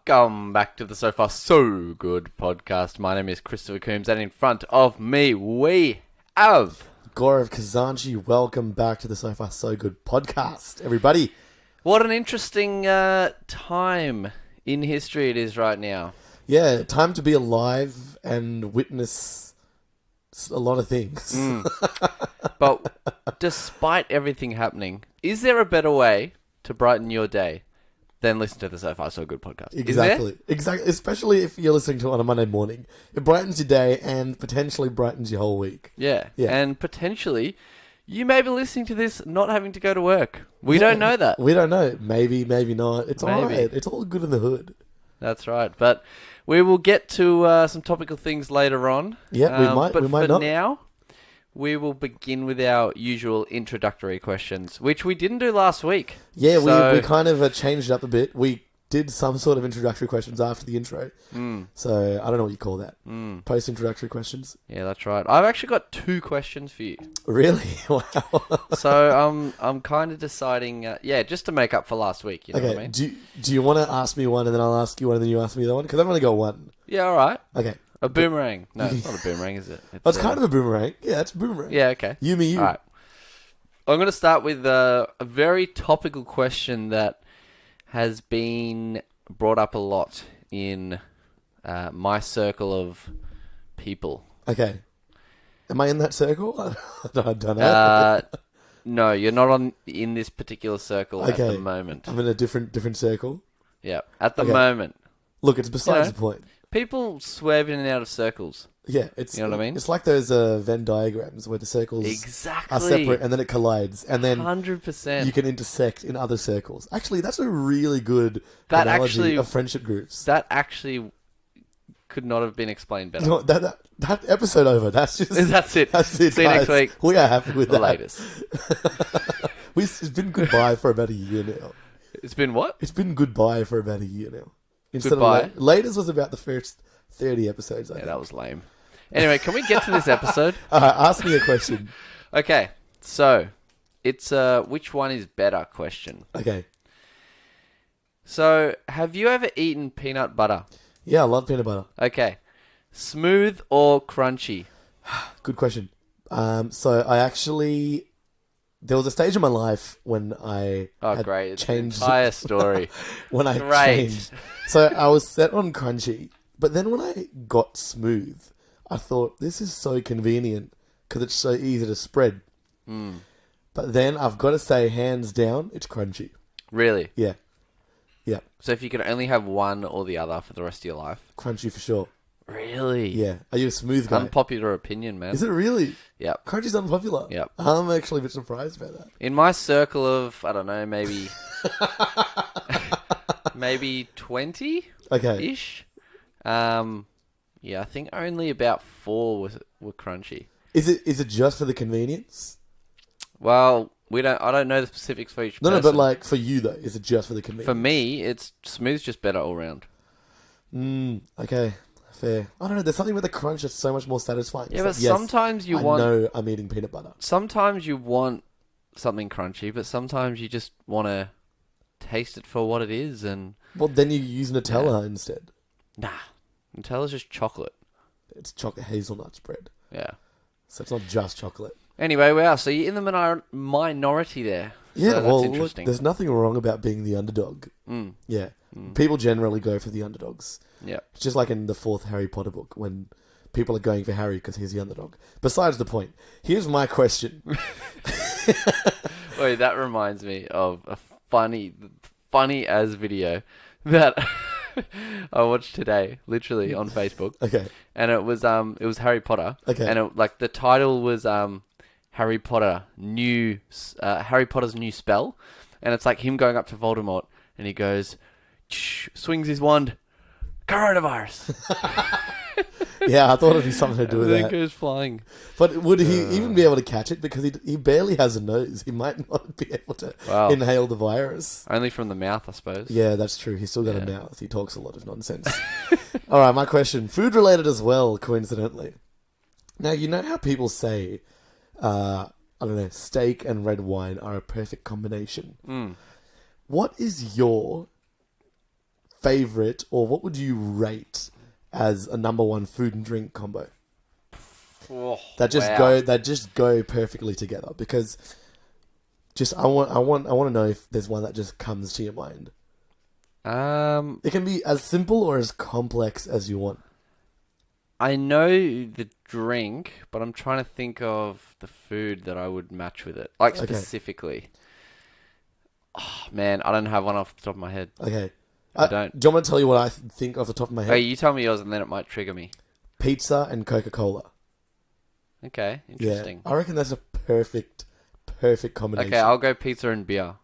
Welcome back to the So Far So Good podcast. My name is Christopher Coombs, and in front of me we have Gaurav Khazanchi. Welcome back to the So Far So Good podcast, everybody. What an interesting time in history it is right now. Yeah, time to be alive and witness a lot of things. But despite everything happening, is there a better way to brighten your day than listen to the So Far So Good podcast? Exactly. Especially if you're listening to it on a Monday morning. It brightens your day and potentially brightens your whole week. Yeah. And potentially you may be listening to this not having to go to work. We don't know that. We don't know. Maybe not. It's all right. It's all good in the hood. That's right. But we will get to some topical things later on. Yeah, we might. But we might for not. now, we will begin with our usual introductory questions, which we didn't do last week. Yeah, we kind of changed it up a bit. We did some sort of introductory questions after the intro. So I don't know what you call that. Post-introductory questions? Yeah, that's right. I've actually got 2 questions for you. Really? Wow. So I'm kind of deciding, just to make up for last week. You know what I mean? Do you want to ask me one and then I'll ask you one and then you ask me the one? Because I've only got one. Yeah, all right. Okay. A boomerang. No, it's not a boomerang, is it? It's kind of a boomerang. Yeah, it's a boomerang. Yeah, okay. You, me, you. All right. I'm going to start with a very topical question that has been brought up a lot in my circle of people. Okay. Am I in that circle? I don't know. No, you're not in this particular circle at the moment. I'm in a different circle. Yeah, at the moment. Look, it's besides the point. People swerve in and out of circles. Yeah, you know what I mean? It's like those Venn diagrams where the circles are separate and then it collides, and then 100%. you can intersect in other circles. Actually, that's a really good analogy of friendship groups. That actually could not have been explained better. You know, that episode over. That's it. That's it. See you next week. We are happy with the that. Latest. It's been goodbye for about a year now. It's been what? It's been goodbye for about a year now. Goodbye? Latest was about the first 30 episodes, I think. That was lame. Anyway, can we get to this episode? Ask me a question. Okay, so it's a which one is better question. Okay. So, have you ever eaten peanut butter? Yeah, I love peanut butter. Okay. Smooth or crunchy? Good question. So I actually... There was a stage in my life when I great. It's changed... An entire story. When I changed. So I was set on crunchy, but then when I got smooth, I thought, this is so convenient because it's so easy to spread. But then I've got to say, hands down, it's crunchy. Really? Yeah. So if you could only have one or the other for the rest of your life? Crunchy for sure. Really? Yeah. Are you a smooth guy? Unpopular opinion, man. Is it really? Yep. Crunchy's unpopular? Yep. I'm actually a bit surprised about that. In my circle of, I don't know, maybe... maybe 20-ish? Okay. I think only about 4 were crunchy. Is it just for the convenience? Well, I don't know the specifics for each person. No, but like for you though, is it just for the convenience? For me, it's smooth's just better all round. Okay. Fair. I don't know, there's something with the crunch that's so much more satisfying. Yeah, but sometimes I know I'm eating peanut butter. Sometimes you want something crunchy, but sometimes you just want to taste it for what it is. And well, then you use Nutella instead. Nah. Nutella's just chocolate. It's chocolate hazelnut spread. Yeah. So it's not just chocolate. Anyway, wow, so you're in the minority there. Yeah, so well, that's interesting. Look, there's nothing wrong about being the underdog. Yeah. People generally go for the underdogs. Yeah. It's just like in the 4th Harry Potter book when people are going for Harry because he's the underdog. Besides the point, here's my question. Wait, that reminds me of a funny as video that I watched today, literally on Facebook. Okay. And it was Harry Potter. Okay. And the title was Harry Potter's new spell, and it's like him going up to Voldemort, and he goes, swings his wand, coronavirus. Yeah, I thought it'd be something to do with and then that. Goes flying. But would he even be able to catch it? Because he barely has a nose. He might not be able to inhale the virus. Only from the mouth, I suppose. Yeah, that's true. He's still got a mouth. He talks a lot of nonsense. All right, my question. Food related as well, coincidentally. Now, you know how people say, I don't know, steak and red wine are a perfect combination. What is your favorite, or what would you rate as a number one food and drink combo? Oh, That just go perfectly together, because I want to know if there's one that just comes to your mind. It can be as simple or as complex as you want. I know the drink, but I'm trying to think of the food that I would match with it. Like, specifically. Oh, man, I don't have one off the top of my head. Okay. I don't. Do you want me to tell you what I think off the top of my head? Hey, you tell me yours and then it might trigger me. Pizza and Coca-Cola. Okay, interesting. Yeah, I reckon that's a perfect combination. Okay, I'll go pizza and beer.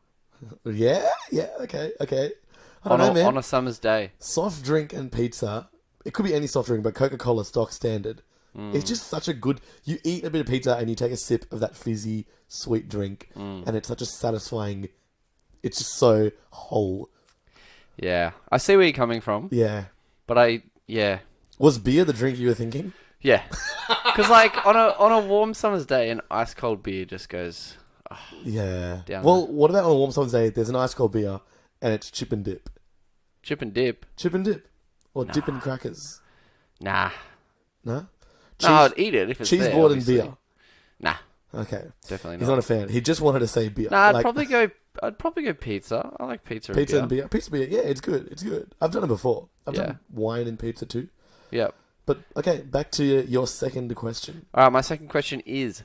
Yeah, okay. I don't know, man. On a summer's day. Soft drink and pizza. It could be any soft drink, but Coca-Cola stock standard. It's just such a good... You eat a bit of pizza and you take a sip of that fizzy, sweet drink, and it's such a satisfying... It's just so whole. Yeah. I see where you're coming from. Yeah. But yeah. Was beer the drink you were thinking? Yeah. Because, like, on a warm summer's day, an ice-cold beer just goes... Yeah. Well, what about on a warm summer's day, there's an ice-cold beer, and it's chip and dip? Chip and dip? Chip and dip. Or dip and crackers. Nah. No? No, I'd eat it if it's cheese there, board and obviously. beer. Nah. Okay. Definitely not. He's not a fan. He just wanted to say beer. Nah, I'd probably go pizza. I like pizza and beer. Pizza and beer. Pizza beer. Yeah, it's good. It's good. I've done it before. I've done wine and pizza too. Yep. But, okay, back to your second question. Alright, my second question is,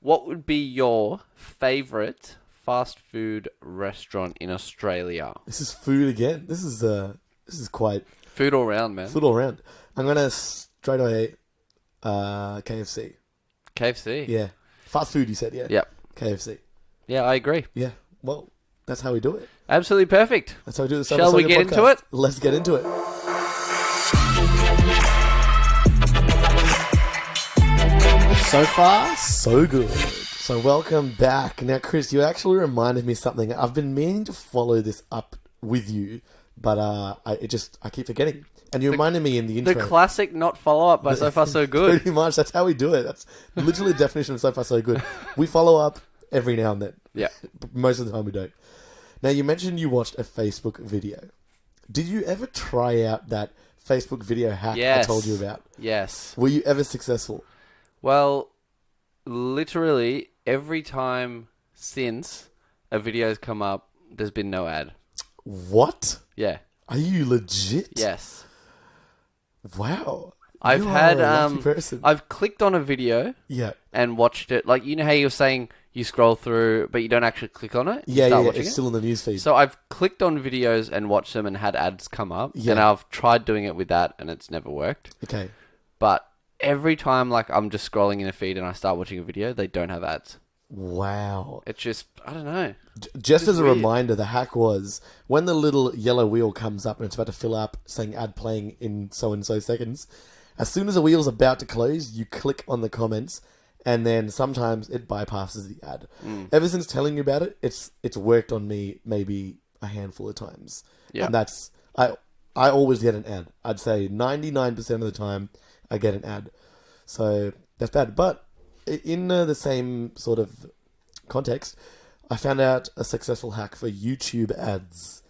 what would be your favourite fast food restaurant in Australia? This is food again. This is quite... Food all round, man. Food all round. I'm going to straight away KFC. KFC? Yeah. Fast food, you said, yeah? Yep. KFC. Yeah, I agree. Yeah. Well, that's how we do it. Absolutely perfect. That's how we do this. Shall we get into it? Let's get into it. So far, so good. So welcome back. Now, Chris, you actually reminded me something. I've been meaning to follow this up with you, but I keep forgetting. And you reminded me in the intro. The classic not follow up by So Far So Good. Pretty much. That's how we do it. That's literally the definition of So Far So Good. We follow up every now and then. Yeah. Most of the time we don't. Now, you mentioned you watched a Facebook video. Did you ever try out that Facebook video hack I told you about? Yes. Were you ever successful? Well, literally every time since a video's come up, there's been no ad. What? Yeah. Are you legit? Yes. Wow. I've You had are a lucky person. I've clicked on a video and watched it. Like, you know how you were saying you scroll through but you don't actually click on it? You start watching it's still in the newsfeed. So I've clicked on videos and watched them and had ads come up. Yeah. And I've tried doing it with that and it's never worked. Okay. But every time, like, I'm just scrolling in a feed and I start watching a video, they don't have ads. Wow. It's just, I don't know. Just as a reminder, the hack was when the little yellow wheel comes up and it's about to fill up saying ad playing in so-and-so seconds, as soon as the wheel's about to close, you click on the comments and then sometimes it bypasses the ad. Ever since telling you about it, it's worked on me maybe a handful of times. Yeah. And that's... I always get an ad. I'd say 99% of the time I get an ad. So that's bad. But in the same sort of context, I found out a successful hack for YouTube ads.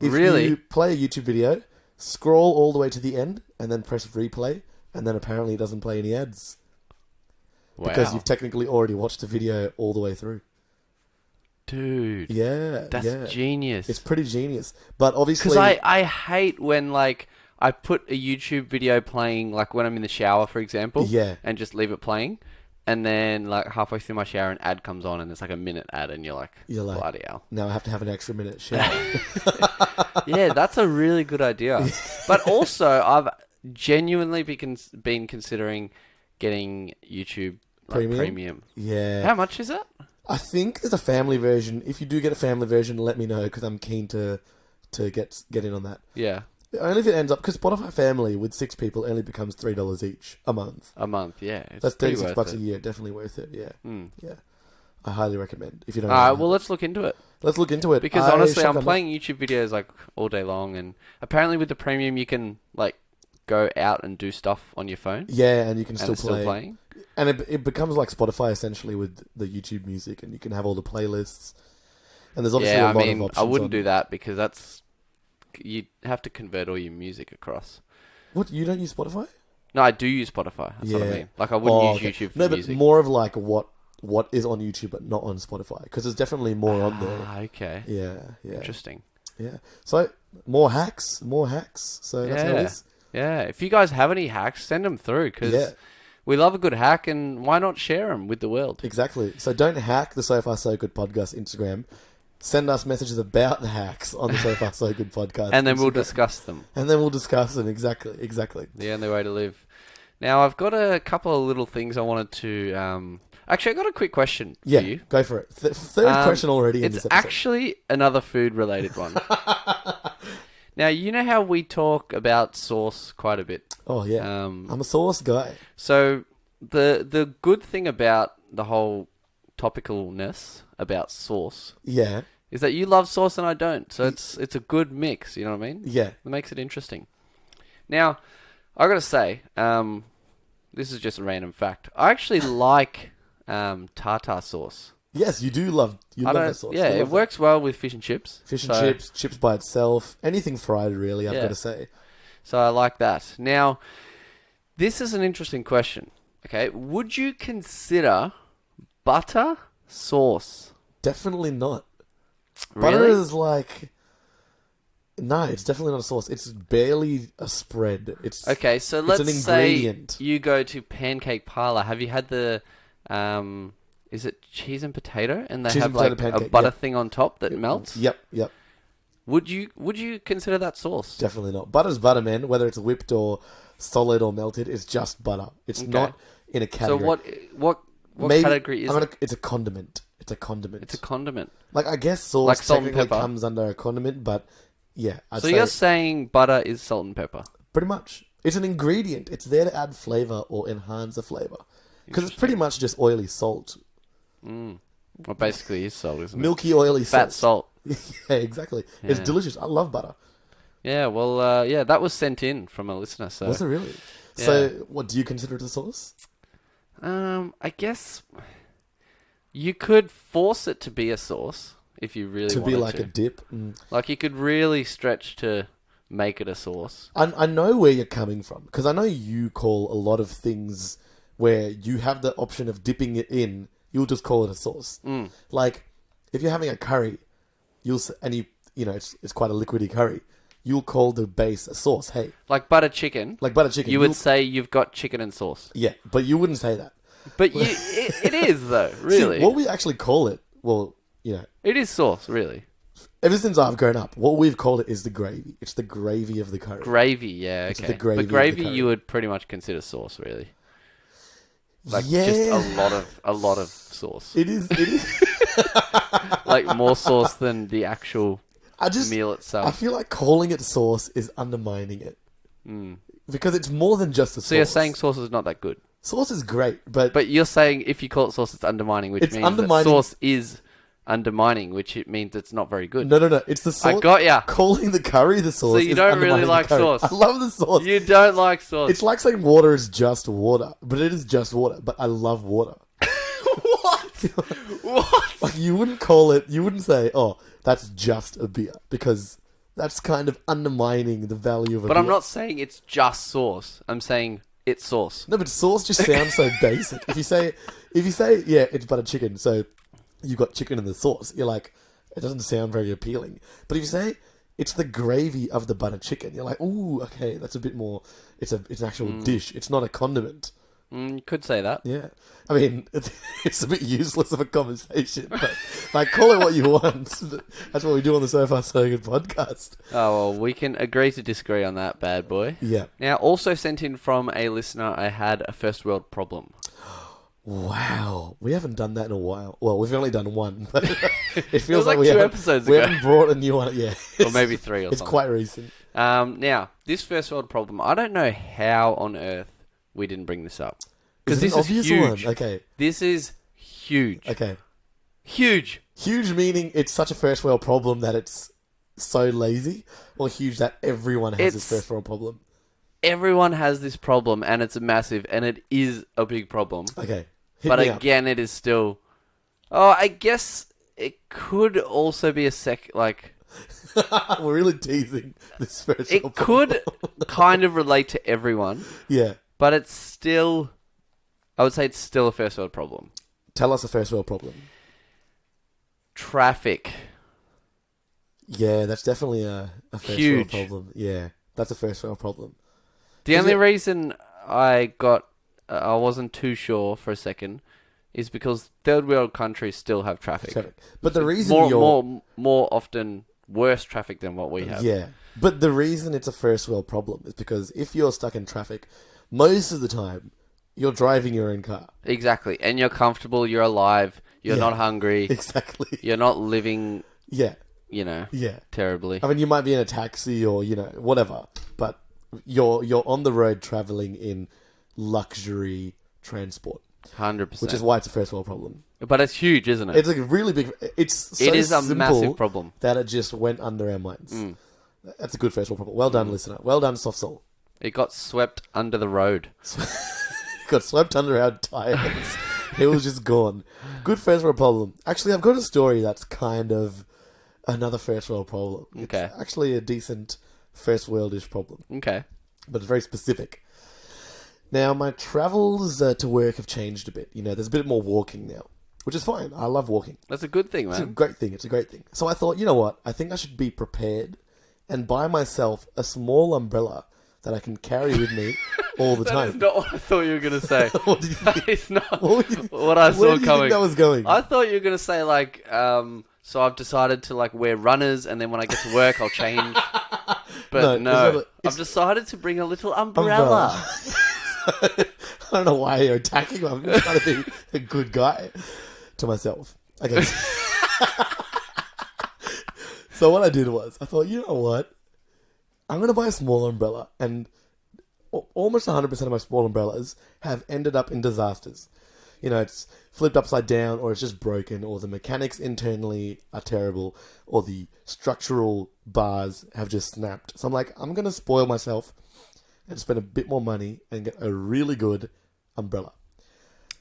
If you play a YouTube video, scroll all the way to the end, and then press replay, and then apparently it doesn't play any ads. Wow. Because you've technically already watched the video all the way through. Dude. Yeah. That's genius. It's pretty genius. But obviously... Because I hate when, like, I put a YouTube video playing, like, when I'm in the shower, for example. Yeah. And just leave it playing. And then, like, halfway through my shower, an ad comes on, and it's like a minute ad, and you're like, bloody hell. Now I have to have an extra minute shower. Yeah, that's a really good idea. But also, I've genuinely been considering getting YouTube premium. Yeah. How much is it? I think there's a family version. If you do get a family version, let me know, because I'm keen to get in on that. Yeah. Only if it ends up... Because Spotify Family, with 6 people, only becomes $3 each a month. A month, yeah. That's $36 a year. Definitely worth it, yeah. Yeah. I highly recommend, if you don't know. Alright, well, let's look into it. Let's look into it. Because honestly, I'm playing YouTube videos, like, all day long, and apparently with the premium, you can, like, go out and do stuff on your phone. Yeah, and you can still it's play. Still playing. And it becomes like Spotify, essentially, with the YouTube music, and you can have all the playlists. And there's obviously a lot of options. I wouldn't do that, because that's you have to convert all your music across. What, you don't use Spotify? No, I do use Spotify. That's what I mean. Like I wouldn't use YouTube for no, music. but more of like what is on YouTube but not on Spotify, because there's definitely more on there. Ah, okay. Yeah. Interesting. Yeah. So more hacks. So that's how it is. Yeah. If you guys have any hacks, send them through because we love a good hack, and why not share them with the world? Exactly. So don't hack the So Far So Good podcast Instagram. Send us messages about the hacks on the So Far So Good podcast, and then Instagram. we'll discuss them. Exactly. The only way to live. Now I've got a couple of little things I wanted to. Actually, I got a quick question for you. Go for it. Third question already in this episode. It's actually another food-related one. Now, you know how we talk about sauce quite a bit. Oh, yeah. I'm a sauce guy. So, the good thing about the whole topicalness about sauce is that you love sauce and I don't. So, it's a good mix, you know what I mean? Yeah. It makes it interesting. Now, I got to say, this is just a random fact. I actually like tartar sauce. Yes, you do love that sauce. Yeah, it works well with fish and chips. Chips by itself, anything fried really, I've got to say. So I like that. Now, this is an interesting question. Okay, would you consider butter sauce? Definitely not. Really? Butter is like... No, it's definitely not a sauce. It's barely a spread. Okay, so let's say you go to Pancake Parlor. Have you had the... is it cheese and potato? And they have like pancake, a butter thing on top that melts? Yep. Would you consider that sauce? Definitely not. Butter's butter, man. Whether it's whipped or solid or melted, it's just butter. It's not in a category. So what category is it? It's a condiment. It's a condiment. Like, I guess sauce like salt and technically pepper comes under a condiment, but yeah. So you're saying butter is salt and pepper? Pretty much. It's an ingredient. It's there to add flavor or enhance a flavor. Because it's pretty much just oily salt. Well, basically it's salt, isn't it? Milky, oily salt. Fat salt. Yeah, exactly. Yeah. It's delicious. I love butter. Yeah, well, that was sent in from a listener. So. Was it really? Yeah. So, what, do you consider it a sauce? I guess you could force it to be a sauce if you really wanted to. To be like a dip? Like, you could really stretch to make it a sauce. I know where you're coming from, because I know you call a lot of things where you have the option of dipping it in, you'll just call it a sauce. Like, if you're having a curry, it's quite a liquidy curry, you'll call the base a sauce. Hey, like butter chicken. You would say you've got chicken and sauce. Yeah, but you wouldn't say that. But it is though, really. See, what we actually call it, it is sauce, really. Ever since I've grown up, what we've called it is the gravy. It's the gravy of the curry. Gravy, yeah, okay. It's the gravy but gravy, of the curry. You would pretty much consider sauce, really. Like just a lot of sauce. It is. Like more sauce than the actual meal itself. I feel like calling it sauce is undermining it. Because it's more than just a sauce. So you're saying sauce is not that good? Sauce is great, but... But you're saying if you call it sauce, it's undermining, which means that sauce is undermining, which it means it's not very good. No. It's the sauce. I got ya. Calling the curry the sauce. So you don't really like sauce. I love the sauce. You don't like sauce. It's like saying water is just water, but it is just water. But I love water. What? Like, you wouldn't call it. You wouldn't say, "Oh, that's just a beer," because that's kind of undermining the value of a beer. But I'm not saying it's just sauce. I'm saying it's sauce. No, but sauce just sounds so basic. If you say, yeah, it's butter chicken, so you've got chicken in the sauce, you're like, it doesn't sound very appealing. But if you say it's the gravy of the butter chicken, you're like, ooh, okay, that's a bit more. It's an actual dish. It's not a condiment. You could say that. Yeah. I mean, it's a bit useless of a conversation, but like, call it what you want. That's what we do on the So Far So Good podcast. Oh, well, we can agree to disagree on that, bad boy. Yeah. Now, also sent in from a listener, I had a first world problem. Wow. We haven't done that in a while. Well, we've only done one, but it feels like we two haven't, episodes we ago. haven't brought a new one. Yeah. Or maybe three or something. It's quite recent. Now, this first world problem, I don't know how on earth we didn't bring this up. Because this is huge. One? Okay. This is huge. Okay. Huge. Huge meaning it's such a first world problem that it's so lazy, or huge that everyone has this first world problem? Everyone has this problem, and it's massive, and it is a big problem. Okay. But again, it is still... Oh, I guess it could also be We're really teasing this first It world could kind of relate to everyone, Yeah. but it's still... I would say it's still a first world problem. Tell us a first world problem. Traffic. Yeah, that's definitely a first world Huge. problem. Yeah, that's a first world problem. The only reason I wasn't too sure for a second is because third world countries still have traffic. But the reason more often worse traffic than what we have. Yeah, but the reason it's a first world problem is because if you're stuck in traffic, most of the time you're driving your own car. Exactly, and you're comfortable, you're alive, you're not hungry. Exactly. You're not living, Yeah. terribly. I mean, you might be in a taxi or, whatever, but you're on the road traveling in luxury transport. 100%. Which is why it's a first world problem. But it's huge, isn't it? It's like a really big... It is a massive problem. That it just went under our minds. That's a good first world problem. Well done, listener. Well done, Soft Soul. It got swept under the road. Got swept under our tires. It was just gone. Good first world problem. Actually, I've got a story that's kind of another first world problem. Okay. It's actually a decent first worldish problem. Okay. But it's very specific. Now, my travels to work have changed a bit. There's a bit more walking now, which is fine. I love walking. That's a good thing, man. It's a great thing. It's a great thing. So I thought, you know what? I think I should be prepared and buy myself a small umbrella that I can carry with me all the time. That is not what I thought you were going to say. What did you think? That is not what I saw where do you coming. think that was going? I thought you were going to say, so I've decided to, wear runners, and then when I get to work, I'll change. But no, I've decided to bring a little umbrella. I don't know why you're attacking me. I'm just trying to be a good guy to myself. Okay. So what I did was, I thought, you know what? I'm going to buy a small umbrella. And almost 100% of my small umbrellas have ended up in disasters. It's flipped upside down, or it's just broken, or the mechanics internally are terrible, or the structural bars have just snapped. So I'm like, I'm going to spoil myself and spend a bit more money and get a really good umbrella.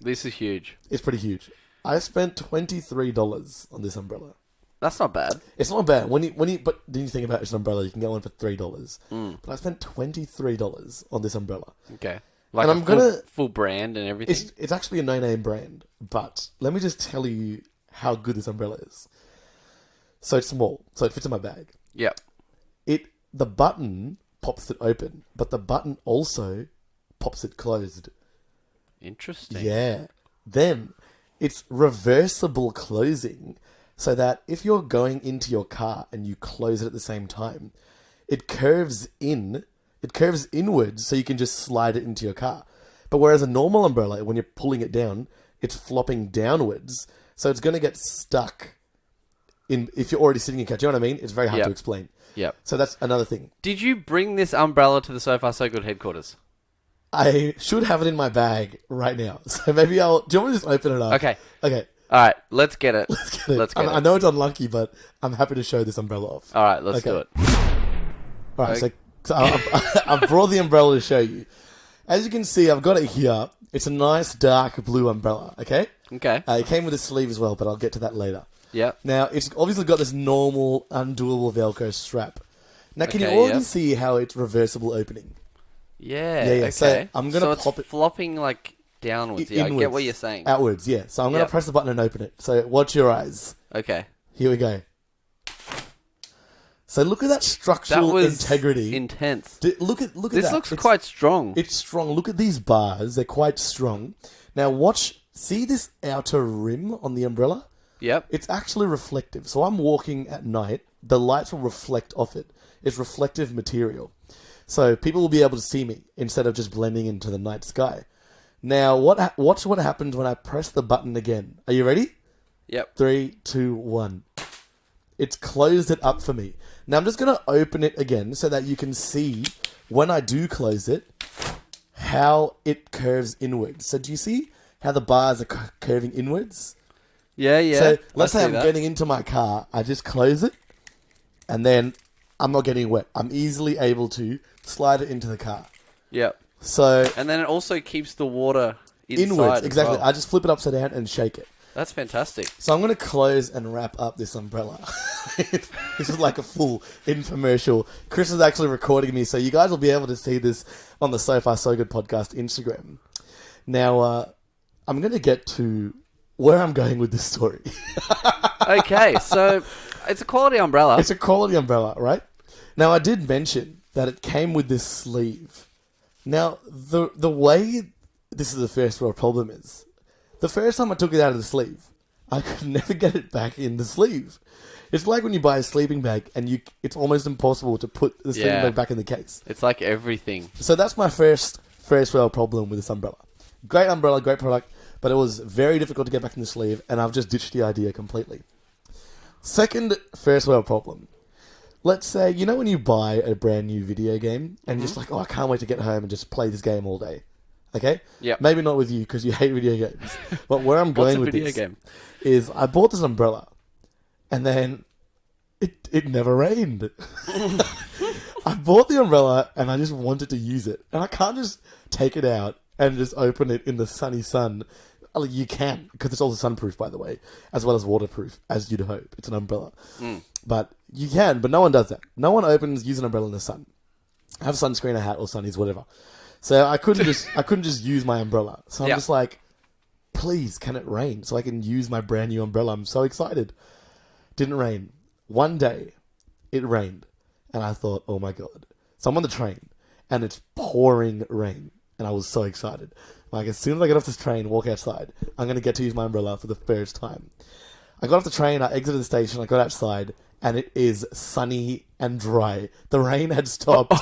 This is huge. It's pretty huge. I spent $23 on this umbrella. That's not bad. It's not bad. But then you think about this umbrella, you can get one for $3. But I spent $23 on this umbrella. Okay. And I'm gonna full brand and everything. It's actually a no-name brand, but let me just tell you how good this umbrella is. So it's small, so it fits in my bag. Yep. The button pops it open, but the button also pops it closed. Interesting. Yeah. Then it's reversible closing, so that if you're going into your car and you close it at the same time, it curves inwards, so you can just slide it into your car. But whereas a normal umbrella, when you're pulling it down, it's flopping downwards, so it's going to get stuck in if you're already sitting in your car. Do you know what I mean? It's very hard to explain. Yep. So that's another thing. Did you bring this umbrella to the So Far So Good headquarters? I should have it in my bag right now. So maybe do you want me to just open it up? Okay. Okay. All right, let's get it. Let's get it. I know it's unlucky, but I'm happy to show this umbrella off. All right, let's do it. All right, so I've brought the umbrella to show you. As you can see, I've got it here. It's a nice dark blue umbrella, okay? Okay. It came with a sleeve as well, but I'll get to that later. Yep. Now, it's obviously got this normal, undoable Velcro strap. Now, can you already see how it's reversible opening? Yeah. Yeah. Okay. So I'm going to pop it. Flopping downwards. Yeah, I get what you're saying. Outwards, yeah. So I'm going to press the button and open it. So watch your eyes. Okay. Here we go. So look at that structural integrity. Intense. Look at this that. Looks quite strong. It's strong. Look at these bars. They're quite strong. Now watch. See this outer rim on the umbrella? Yep. It's actually reflective. So I'm walking at night. The lights will reflect off it. It's reflective material. So people will be able to see me instead of just blending into the night sky. Now, watch what happens when I press the button again. Are you ready? Yep. 3, 2, 1. It's closed it up for me. Now, I'm just going to open it again so that you can see, when I do close it, how it curves inwards. So do you see how the bars are curving inwards? Yeah. So let's say I'm getting into my car. I just close it, and then I'm not getting wet. I'm easily able to slide it into the car. Yep. So and then it also keeps the water inwards. Exactly. Well. I just flip it upside down and shake it. That's fantastic. So I'm going to close and wrap up this umbrella. This is like a full infomercial. Chris is actually recording me, so you guys will be able to see this on the So Far So Good podcast Instagram. Now, I'm going to get to where I'm going with this story. Okay, so it's a quality umbrella. It's a quality umbrella, right? Now, I did mention that it came with this sleeve. Now, the way this is the first world problem is, the first time I took it out of the sleeve, I could never get it back in the sleeve. It's like when you buy a sleeping bag and it's almost impossible to put the sleeping bag back in the case. It's like everything. So that's my first world problem with this umbrella. Great umbrella, great product, but it was very difficult to get back in the sleeve, and I've just ditched the idea completely. Second first world problem. Let's say, you know when you buy a brand new video game and you're just like, oh, I can't wait to get home and just play this game all day. Okay? Yep. Maybe not with you because you hate video games. But where I'm going with this is I bought this umbrella and then it never rained. I bought the umbrella and I just wanted to use it. And I can't just take it out and just open it in the sunny sun. You can, because it's also sunproof, by the way, as well as waterproof, as you'd hope. It's an umbrella. But you can, but no one does that. No one uses an umbrella in the sun. Have sunscreen, a hat, or sunnies, whatever. So I couldn't just use my umbrella. So I'm just like, please, can it rain so I can use my brand new umbrella? I'm so excited. Didn't rain. One day, it rained, and I thought, oh my god. So I'm on the train, and it's pouring rain, and I was so excited. Like, as soon as I get off this train, walk outside, I'm going to get to use my umbrella for the first time. I got off the train, I exited the station, I got outside, and it is sunny and dry. The rain had stopped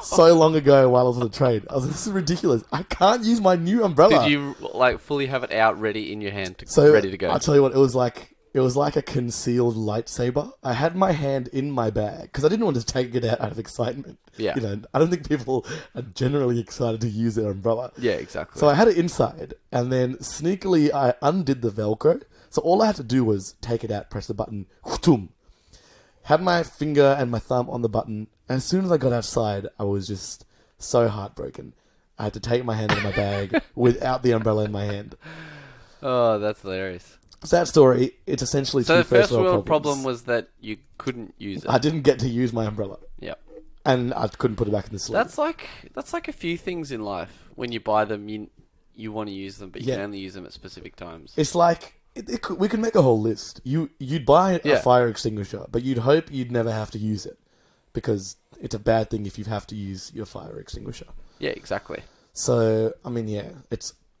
so long ago while I was on the train. I was like, this is ridiculous. I can't use my new umbrella. Did you, like, fully have it out ready in your hand, ready to go? I'll tell you what, it was like a concealed lightsaber. I had my hand in my bag because I didn't want to take it out of excitement. Yeah. You know, I don't think people are generally excited to use their umbrella. Yeah, exactly. So I had it inside, and then sneakily I undid the Velcro. So all I had to do was take it out, press the button, whootum. Had my finger and my thumb on the button, and as soon as I got outside, I was just so heartbroken. I had to take my hand out of my bag without the umbrella in my hand. Oh, that's hilarious. So that story, it's essentially So two the first world problems. problem was that you couldn't use it. I didn't get to use my umbrella. Yeah. And I couldn't put it back in the sleeve. That's like a few things in life. When you buy them, you want to use them, but you can only use them at specific times. It's like, we could make a whole list. You'd buy a fire extinguisher, but you'd hope you'd never have to use it. Because it's a bad thing if you have to use your fire extinguisher. Yeah, exactly. So, I mean,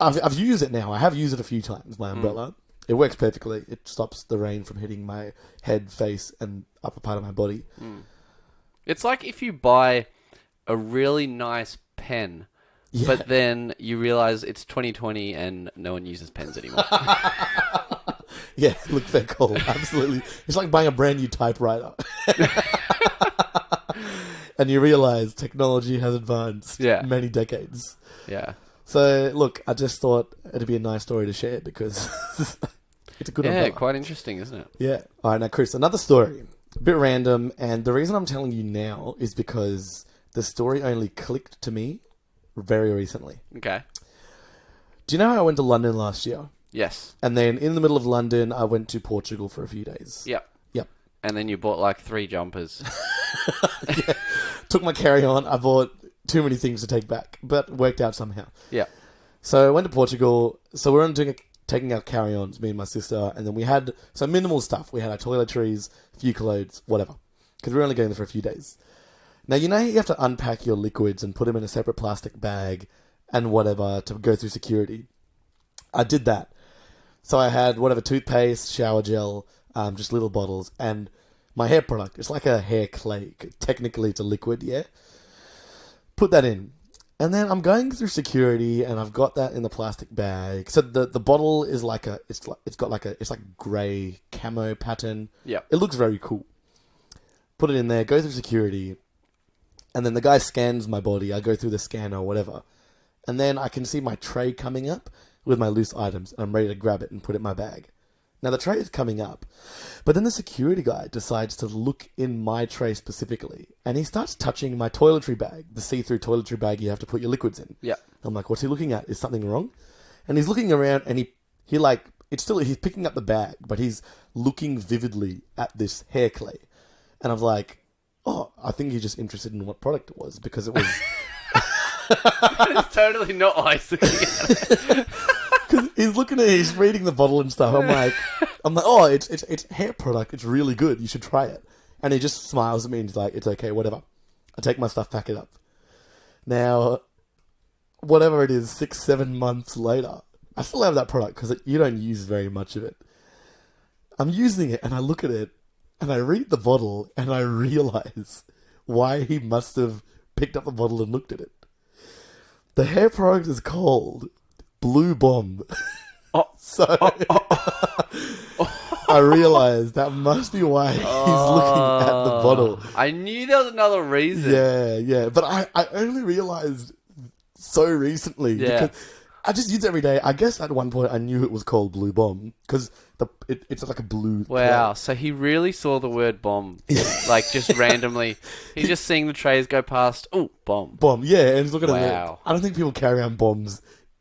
I've used it now. I have used it a few times, my umbrella. It works perfectly. It stops the rain from hitting my head, face, and upper part of my body. It's like if you buy a really nice pen, but then you realize it's 2020 and no one uses pens anymore. Yeah, look, fair call. Absolutely. It's like buying a brand new typewriter. And you realize technology has advanced many decades. Yeah. So, look, I just thought it'd be a nice story to share because it's a good umbrella. Yeah, quite interesting, isn't it? Yeah. All right, now, Chris, another story. A bit random, and the reason I'm telling you now is because the story only clicked to me very recently. Okay. Do you know how I went to London last year? Yes. And then in the middle of London, I went to Portugal for a few days. Yep. Yep. And then you bought like 3 jumpers. Yeah. Took my carry-on. I bought too many things to take back, but worked out somehow. Yeah. So I went to Portugal. So we were taking our carry-ons, me and my sister, and then we had some minimal stuff. We had our toiletries, a few clothes, whatever, because we were only going there for a few days. Now, you know you have to unpack your liquids and put them in a separate plastic bag and whatever to go through security. I did that. So I had whatever, toothpaste, shower gel, just little bottles, and my hair product. It's like a hair clay. Technically, it's a liquid, yeah? Put that in. And then I'm going through security, and I've got that in the plastic bag. So the bottle is like it's like grey camo pattern. Yeah. It looks very cool. Put it in there, go through security, and then the guy scans my body. I go through the scanner or whatever. And then I can see my tray coming up with my loose items, and I'm ready to grab it and put it in my bag. Now, the tray is coming up, but then the security guy decides to look in my tray specifically, and he starts touching my toiletry bag, the see-through toiletry bag you have to put your liquids in. Yeah. I'm like, what's he looking at? Is something wrong? And he's looking around, and he like he's picking up the bag, but he's looking vividly at this hair clay. And I'm like, oh, I think he's just interested in what product it was because it was... It's totally not ice looking at it. Because he's reading the bottle and stuff. I'm like, oh, it's hair product. It's really good. You should try it. And he just smiles at me and he's like, it's okay, whatever. I take my stuff, pack it up. Now, whatever it is, 6-7 months later, I still have that product because you don't use very much of it. I'm using it and I look at it and I read the bottle and I realize why he must have picked up the bottle and looked at it. The hair product is called Blue Bomb. I realized that must be why he's looking at the bottle. I knew there was another reason. Yeah. But I only realized so recently. Yeah. Because I just use it every day. I guess at one point I knew it was called Blue Bomb because it's like a blue... Wow, so he really saw the word bomb, like just randomly. He's just seeing the trays go past. Oh, bomb. Bomb, yeah. And he's looking at it. Wow. I don't think people carry around bombs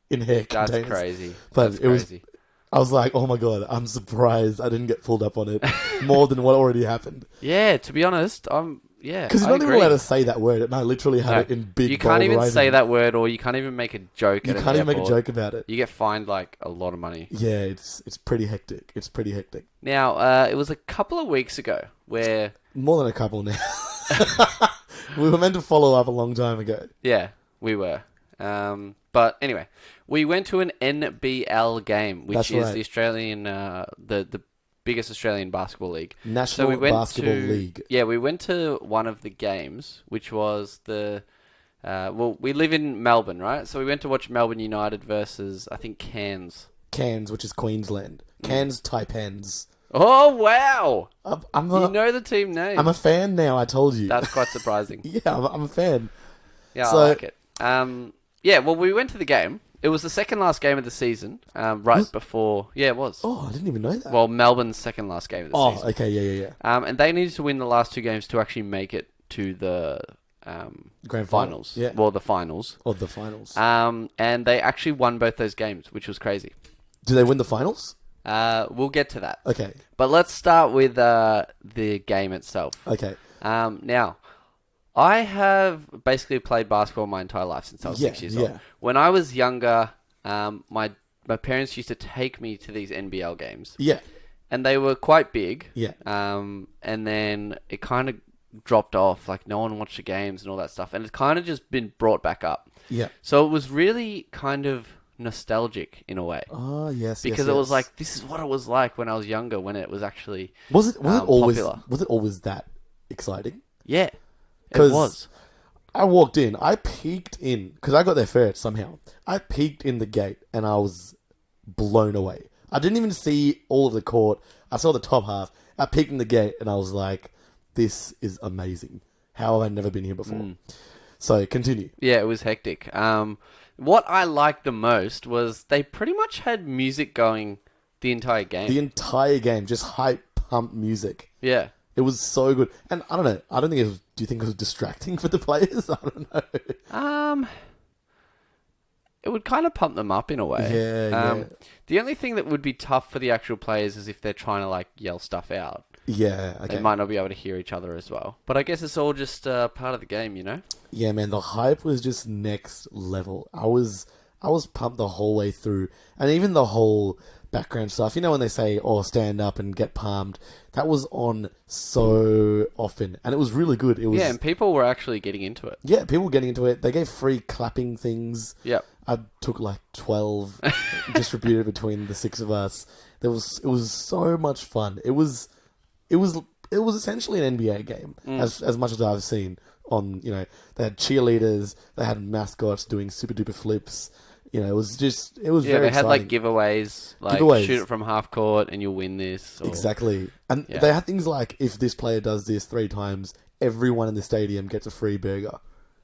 in hair That's containers. crazy. But That's crazy. I was like, oh my god, I'm surprised I didn't get pulled up on it more than what already happened. Yeah, to be honest, Because you're not even allowed to say that word, and I literally had it in big. You can't even writing. say that word, or you can't even make a joke. You can't even make a joke about it. You get fined like a lot of money. Yeah, it's pretty hectic. It's pretty hectic. Now, it was a couple of weeks ago where more than a couple now. We were meant to follow up a long time ago. Yeah, we were. But anyway, we went to an NBL game, which is the Australian, the biggest Australian basketball league. National Basketball League. Yeah, we went to one of the games, which was we live in Melbourne, right? So we went to watch Melbourne United versus, I think, Cairns. Cairns, which is Queensland. Cairns Taipans. Oh, wow! You know the team name. I'm a fan now, I told you. That's quite surprising. Yeah, I'm a fan. Yeah, I like it. Yeah, well, we went to the game. It was the second last game of the season, before... Yeah, it was. Oh, I didn't even know that. Well, Melbourne's second last game of the season. Oh, okay, yeah. And they needed to win the last two games to actually make it to the Grand finals. Yeah. Well, the finals. Or the finals. And they actually won both those games, which was crazy. Did they win the finals? We'll get to that. Okay. But let's start with the game itself. Okay. Now... I have basically played basketball my entire life since I was 6 years old. When I was younger, my parents used to take me to these NBL games. Yeah. And they were quite big. Yeah. And then it kind of dropped off. Like, no one watched the games and all that stuff. And it's kind of just been brought back up. Yeah. So it was really kind of nostalgic in a way. Oh, yes, because it was like, this is what it was like when I was younger, when it was actually Was it always popular. Was it always that exciting? Yeah. It was. I walked in. I peeked in because I got there first somehow. I peeked in the gate and I was blown away. I didn't even see all of the court. I saw the top half. I peeked in the gate and I was like, "This is amazing. How have I never been here before?" So continue. Yeah, it was hectic. What I liked the most was they pretty much had music going the entire game. The entire game, just hype pump music. Yeah. It was so good. And I don't know. I don't think it was... Do you think it was distracting for the players? I don't know. It would kind of pump them up in a way. Yeah. The only thing that would be tough for the actual players is if they're trying to, like, yell stuff out. Yeah, okay. They might not be able to hear each other as well. But I guess it's all just part of the game, you know? Yeah, man. The hype was just next level. I was pumped the whole way through. And even the whole... background stuff. You know when they say, oh, stand up and get palmed? That was on so often. And it was really good. It was, yeah, and people were actually getting into it. Yeah, people were getting into it. They gave free clapping things. Yep. I took like 12 distributed between the six of us. It was so much fun. It was essentially an NBA game, as much as I've seen on, you know, they had cheerleaders, they had mascots doing super duper flips. You know, it was very exciting. Yeah, they had like giveaways, like shoot it from half court and you'll win this. Or... Exactly. And they had things like, if this player does this 3 times, everyone in the stadium gets a free burger.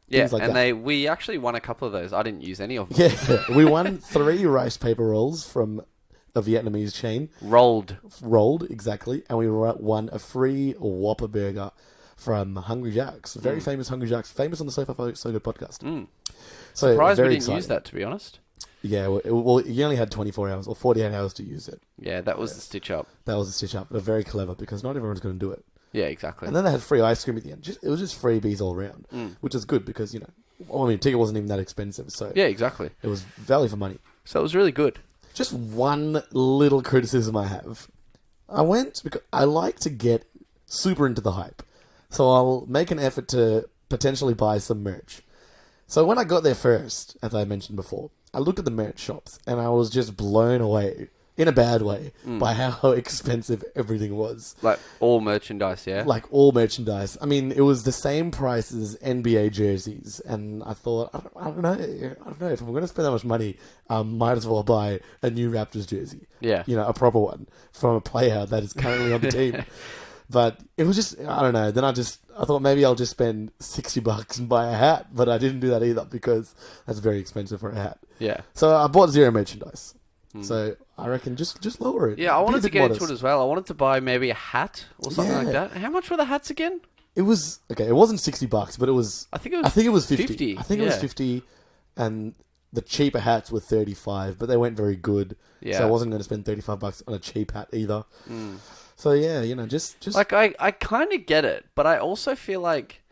Yeah, like and we actually won a couple of those. I didn't use any of them. Yeah, we won 3 rice paper rolls from a Vietnamese chain. Rolled, exactly. And we won a free Whopper burger from Hungry Jack's. Very famous Hungry Jack's. Famous on the So Far So Good podcast. So Surprised we didn't exciting. use that, to be honest. Yeah, well, you only had 24 hours or 48 hours to use it. Yeah, that was the stitch up. That was a stitch up. They're very clever because not everyone's going to do it. Yeah, exactly. And then they had free ice cream at the end. It was just freebies all around, which is good because, ticket wasn't even that expensive. So Yeah, exactly. it was value for money. So it was really good. Just one little criticism I have. I went because I like to get super into the hype. So I'll make an effort to potentially buy some merch. So when I got there first, as I mentioned before, I looked at the merch shops and I was just blown away, in a bad way, by how expensive everything was. Like all merchandise, yeah? Like all merchandise. I mean, it was the same price as NBA jerseys. And I thought, I don't know. If I'm going to spend that much money, might as well buy a new Raptors jersey. Yeah. A proper one from a player that is currently on the team. But it was just, I don't know. Then I thought maybe I'll just spend $60 and buy a hat. But I didn't do that either because that's very expensive for a hat. Yeah. So I bought zero merchandise. So I reckon just lower it. Yeah, I Be a wanted to bit get modest. into it as well. I wanted to buy maybe a hat or something like Yeah. that. How much were the hats again? It was, okay, it wasn't $60, but it was... I think it was 50. 50. I think it was Yeah. 50, and the cheaper hats were 35, but they weren't very good. Yeah. So I wasn't going to spend $35 on a cheap hat either. So yeah, just... Like, I kind of get it, but I also feel like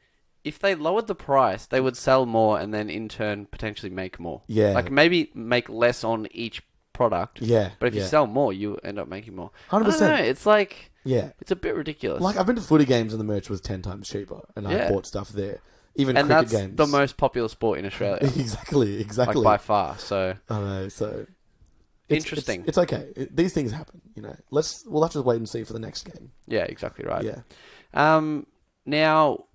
if they lowered the price, they would sell more and then in turn potentially make more. Yeah. Like maybe make less on each product. Yeah, But if you yeah. sell more, you end up making more. 100%. I don't know. It's like, Yeah. it's a bit ridiculous. Like, I've been to footy games and the merch was 10 times cheaper, and I Yeah. bought stuff there. Even and cricket that's games. the most popular sport in Australia. Exactly. Like by far. So I know, so... interesting. It's okay. These things happen, We'll have to wait and see for the next game. Yeah, exactly right. Yeah. Now,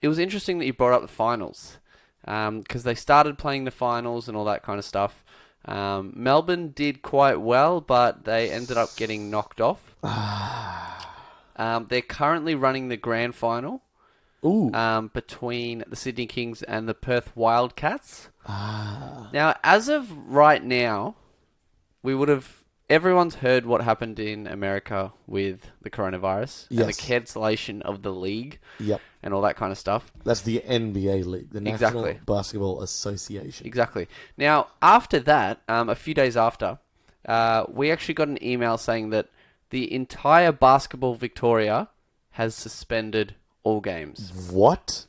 it was interesting that you brought up the finals, because they started playing the finals and all that kind of stuff. Melbourne did quite well, but they ended up getting knocked off. They're currently running the grand final. Ooh. Between the Sydney Kings and the Perth Wildcats. Now, as of right now, everyone's heard what happened in America with the coronavirus and the Yes. cancellation of the league Yep. and all that kind of stuff. That's the NBA League, the National Exactly. Basketball Association. Exactly. Now, after that, a few days after, we actually got an email saying that the entire Basketball Victoria has suspended all games. What?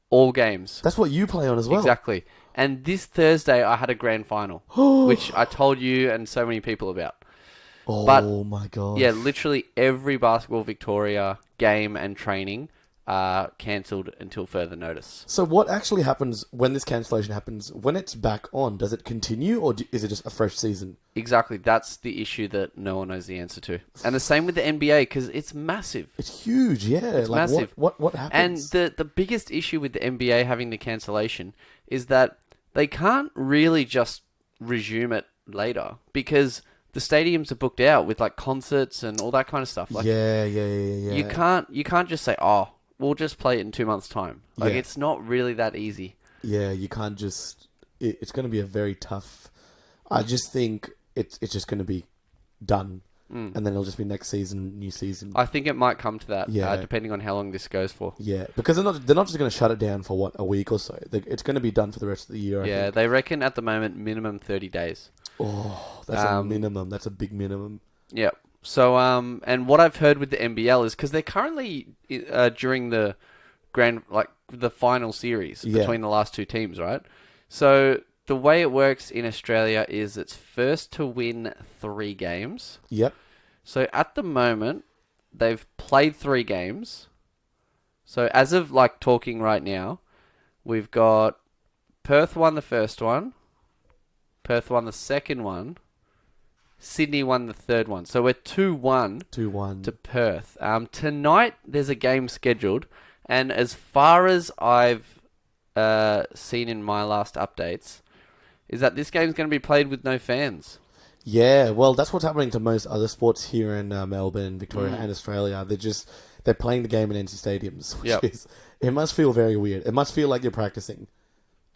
All games. That's what you play on as well. Exactly. And this Thursday, I had a grand final, which I told you and so many people about. Oh But- my god. Yeah, literally every Basketball Victoria game and training are cancelled until further notice. So what actually happens when this cancellation happens? When it's back on, does it continue or is it just a fresh season? Exactly. That's the issue that no one knows the answer to. And the same with the NBA, because it's massive. It's huge, yeah. It's massive. What And happens? the biggest issue with the NBA having the cancellation is that they can't really just resume it later because the stadiums are booked out with like concerts and all that kind of stuff. Like yeah. you can't just say, "Oh, we'll just play it in 2 months' time." Like Yeah. it's not really that easy. Yeah, you can't just... It's going to be a very tough... I just think it's just going to be done. And then it'll just be next season, new season. I think it might come to that, Yeah. depending on how long this goes for. Yeah, because they're not just going to shut it down for, a week or so. It's going to be done for the rest of the year, I Yeah, think. they reckon at the moment minimum 30 days. Oh, that's a minimum. That's a big minimum. Yeah. So, and what I've heard with the NBL is because they're currently during the the final series Yeah. between the last two teams, right? So the way it works in Australia is it's first to win 3 games. Yep. So at the moment, they've played 3 games. So as of talking right now, we've got Perth won the first one, Perth won the second one, Sydney won the third one. So we're 2-1 2-1. to Perth. Tonight there's a game scheduled, and as far as I've seen in my last updates, is that this game's going to be played with no fans. Yeah, well, that's what's happening to most other sports here in Melbourne, Victoria, and Australia. They're playing the game in empty stadiums, which it must feel very weird. It must feel like you're practicing.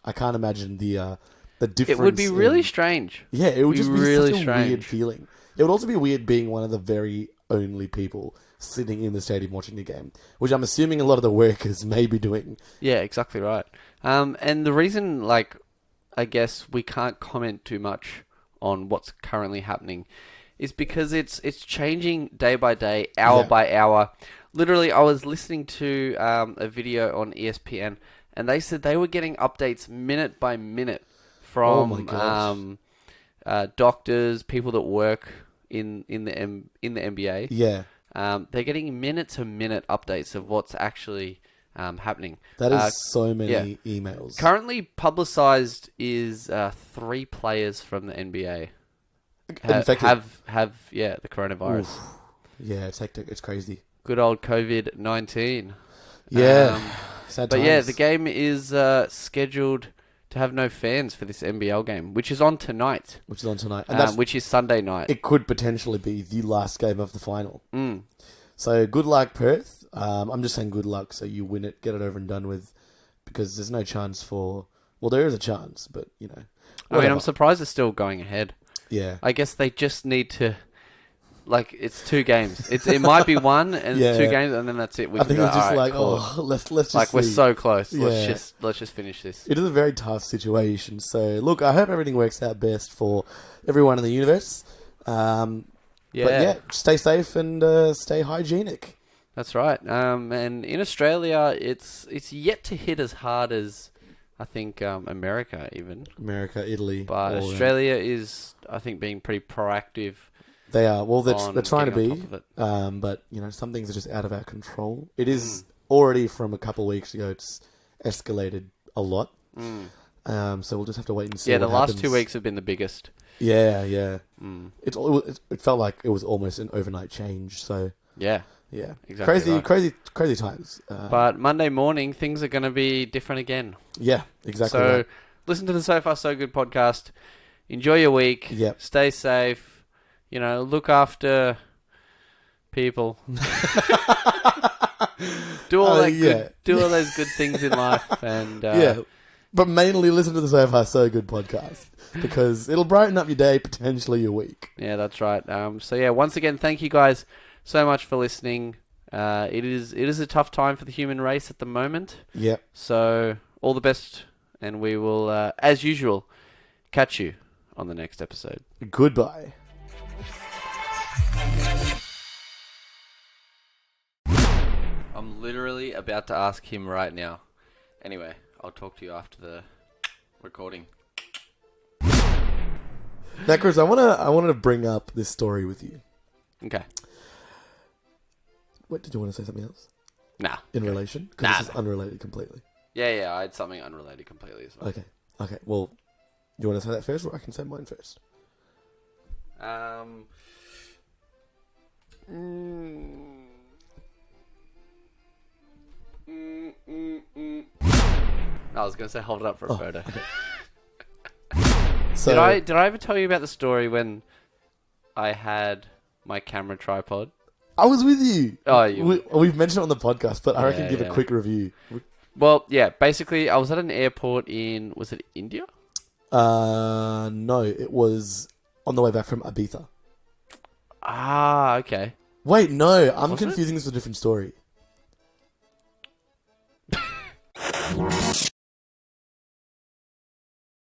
I can't imagine the difference. It would be really strange. Yeah, it would just be really such a strange. weird feeling. It would also be weird being one of the very only people sitting in the stadium watching the game, which I'm assuming a lot of the workers may be doing. Yeah, exactly right. And the reason, I guess we can't comment too much on what's currently happening is because it's changing day by day, hour by hour. Literally, I was listening to a video on ESPN, and they said they were getting updates minute by minute from doctors, people that work in the NBA. Yeah. They're getting minute-to-minute updates of what's actually happening. That is so many emails. Currently publicized is 3 players from the NBA have the coronavirus. Oof. Yeah, it's hectic. It's crazy. Good old COVID-19. Yeah. Sad but times. yeah, the game is scheduled to have no fans for this NBL game, which is on tonight. And which is Sunday night. It could potentially be the last game of the final. Mm. So good luck, Perth. I'm just saying good luck so you win it, get it over and done with, because there's no chance for... Well, there is a chance, but, you know... I mean, I'm surprised it's still going ahead. Yeah. I guess they just need to... Like, it's 2 games. It might be 1 and it's 2 games, and then that's it. I think it's just like, let's just like, we're see. so close. Yeah. Let's just finish this. It is a very tough situation. So, look, I hope everything works out best for everyone in the universe. But yeah, stay safe and stay hygienic. That's right. And in Australia, it's yet to hit as hard as, I think, America even. America, Italy. But Australia is, I think, being pretty proactive. They are. Well, they're trying to be. But, you know, some things are just out of our control. It is already from a couple of weeks ago. It's escalated a lot. So we'll just have to wait and see. Yeah, the last 2 weeks have been the biggest. Yeah. It felt like it was almost an overnight change. So yeah, exactly. Crazy times. But Monday morning, things are going to be different again. Yeah, exactly. So right. listen to the So Far So Good podcast. Enjoy your week. Yep. Stay safe. You know, look after people. do all those good things in life, and but mainly listen to the So Far So Good podcast because it'll brighten up your day, potentially your week. Yeah, that's right. So yeah, once again, thank you guys so much for listening. It is a tough time for the human race at the moment. Yep. So all the best, and we will, as usual, catch you on the next episode. Goodbye. I'm literally about to ask him right now. Anyway, I'll talk to you after the recording. Now, Chris, I wanted to bring up this story with you. Okay. What, did you want to say something else? Nah. In relation? Because this is unrelated completely. Yeah, I had something unrelated completely as well. Okay. Well, do you want to say that first, or I can say mine first? I was going to say hold it up for a photo. Okay. So, did I ever tell you about the story when I had my camera tripod? I was with you. Oh, we've mentioned it on the podcast, but I reckon give a quick review. Well, yeah, basically I was at an airport was it India? No, it was on the way back from Ibiza. Ah, okay. Wait, no, I'm confusing this with a different story.